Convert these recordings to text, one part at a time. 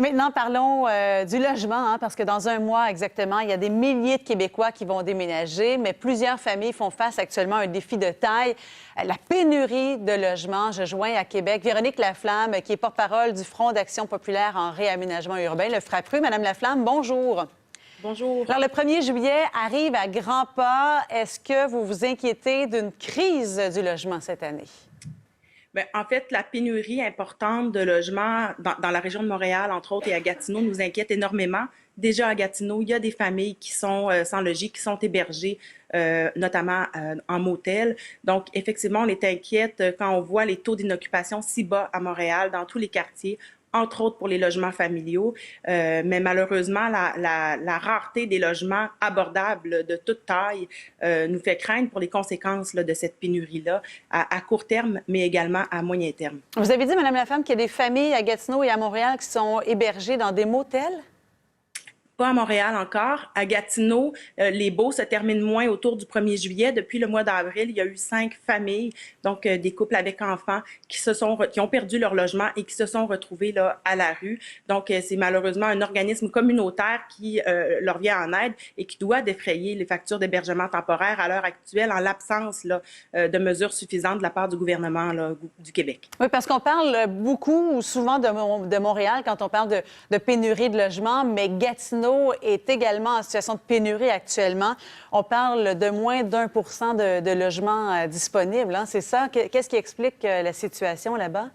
Maintenant, parlons du logement, parce que dans un mois exactement, il y a des milliers de Québécois qui vont déménager, mais plusieurs familles font face actuellement à un défi de taille, la pénurie de logements. Je joins à Québec Véronique Laflamme, qui est porte-parole du Front d'action populaire en réaménagement urbain, le FRAPRU. Madame Laflamme, bonjour. Bonjour. Alors, le 1er juillet arrive à grands pas. Est-ce que vous vous inquiétez d'une crise du logement cette année? Bien, en fait, la pénurie importante de logements dans la région de Montréal, entre autres, et à Gatineau, nous inquiète énormément. Déjà à Gatineau, il y a des familles qui sont sans logis, qui sont hébergées, notamment en motel. Donc, effectivement, on est inquiète quand on voit les taux d'inoccupation si bas à Montréal, dans tous les quartiers, entre autres pour les logements familiaux. Mais malheureusement, la rareté des logements abordables de toute taille nous fait craindre pour les conséquences là, de cette pénurie-là à court terme, mais également à moyen terme. Vous avez dit, Madame Laflamme, qu'il y a des familles à Gatineau et à Montréal qui sont hébergées dans des motels? Pas à Montréal encore. À Gatineau, les baux se terminent moins autour du 1er juillet. Depuis le mois d'avril, il y a eu 5 familles, donc des couples avec enfants, qui ont perdu leur logement et qui se sont retrouvés là, à la rue. Donc, c'est malheureusement un organisme communautaire qui leur vient en aide et qui doit défrayer les factures d'hébergement temporaire à l'heure actuelle en l'absence là, de mesures suffisantes de la part du gouvernement là, du Québec. Oui, parce qu'on parle beaucoup ou souvent de Montréal quand on parle de pénurie de logements, mais Gatineau est également en situation de pénurie actuellement. On parle de moins d'1 % de logements disponibles. C'est ça? Qu'est-ce qui explique la situation là-bas?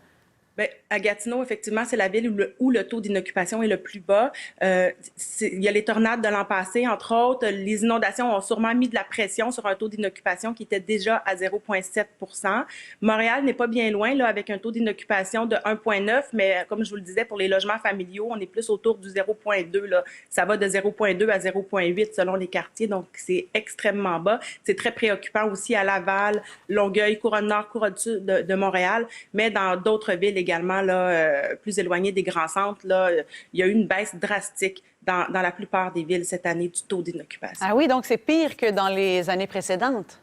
Bien, à Gatineau, effectivement, c'est la ville où le taux d'inoccupation est le plus bas. Il y a les tornades de l'an passé, entre autres. Les inondations ont sûrement mis de la pression sur un taux d'inoccupation qui était déjà à 0,7 %. Montréal n'est pas bien loin, là, avec un taux d'inoccupation de 1,9 %, mais comme je vous le disais, pour les logements familiaux, on est plus autour du 0,2 %. Ça va de 0,2 à 0,8 selon les quartiers, donc c'est extrêmement bas. C'est très préoccupant aussi à Laval, Longueuil, Couronne-Nord, Couronne-Sud de Montréal, mais dans d'autres villes également, là, plus éloignées des grands centres, là, il y a eu une baisse drastique dans la plupart des villes cette année du taux d'inoccupation. Ah oui, donc c'est pire que dans les années précédentes.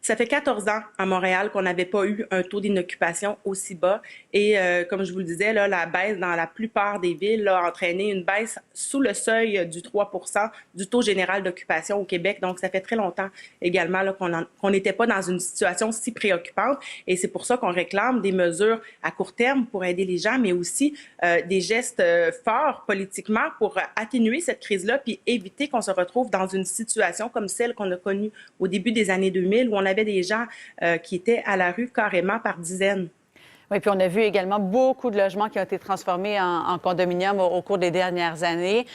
Ça fait 14 ans à Montréal qu'on n'avait pas eu un taux d'inoccupation aussi bas. Et comme je vous le disais, là, la baisse dans la plupart des villes là, a entraîné une baisse sous le seuil du 3 % du taux général d'occupation au Québec. Donc, ça fait très longtemps également là, qu'on n'était pas dans une situation si préoccupante. Et c'est pour ça qu'on réclame des mesures à court terme pour aider les gens, mais aussi des gestes forts politiquement pour atténuer cette crise-là puis éviter qu'on se retrouve dans une situation comme celle qu'on a connue au début des années 2000 où on avait des gens qui étaient à la rue carrément par dizaines. Oui, puis on a vu également beaucoup de logements qui ont été transformés en condominiums au cours des dernières années.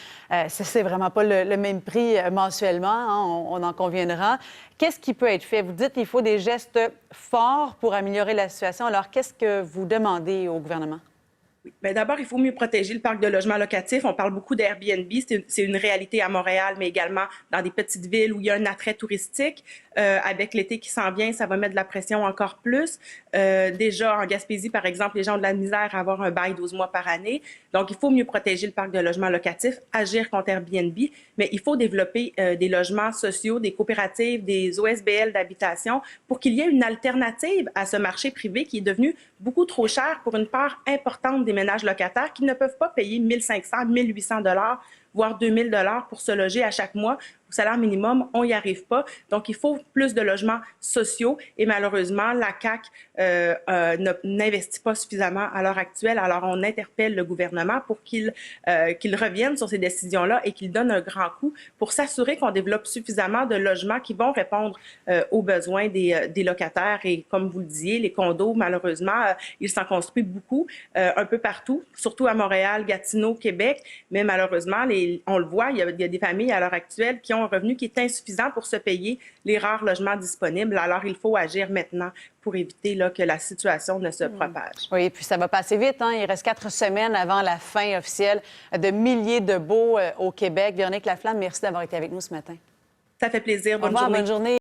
C'est vraiment pas le même prix mensuellement, on en conviendra. Qu'est-ce qui peut être fait? Vous dites qu'il faut des gestes forts pour améliorer la situation. Alors, qu'est-ce que vous demandez au gouvernement? Oui. Bien, d'abord, il faut mieux protéger le parc de logements locatifs. On parle beaucoup d'Airbnb. C'est une réalité à Montréal, mais également dans des petites villes où il y a un attrait touristique. Avec l'été qui s'en vient, ça va mettre de la pression encore plus. Déjà, en Gaspésie, par exemple, les gens ont de la misère à avoir un bail 12 mois par année. Donc, il faut mieux protéger le parc de logements locatifs, agir contre Airbnb, mais il faut développer des logements sociaux, des coopératives, des OSBL d'habitation pour qu'il y ait une alternative à ce marché privé qui est devenu beaucoup trop cher pour une part importante des ménages locataires qui ne peuvent pas payer 1 500, 1 800 $, voire 2 000 $ pour se loger à chaque mois. Au salaire minimum, on n'y arrive pas. Donc, il faut plus de logements sociaux et malheureusement, la CAQ n'investit pas suffisamment à l'heure actuelle. Alors, on interpelle le gouvernement pour qu'il revienne sur ces décisions-là et qu'il donne un grand coup pour s'assurer qu'on développe suffisamment de logements qui vont répondre aux besoins des locataires. Et comme vous le disiez, les condos, malheureusement, il s'en construit beaucoup, un peu partout, surtout à Montréal, Gatineau, Québec. Mais malheureusement, on le voit, il y a des familles à l'heure actuelle qui ont un revenu qui est insuffisant pour se payer les rares logements disponibles. Alors, il faut agir maintenant pour éviter là, que la situation ne se propage. Oui, puis ça va passer vite. Il reste 4 semaines avant la fin officielle de milliers de baux au Québec. Véronique Laflamme, merci d'avoir été avec nous ce matin. Ça fait plaisir. Bonne journée.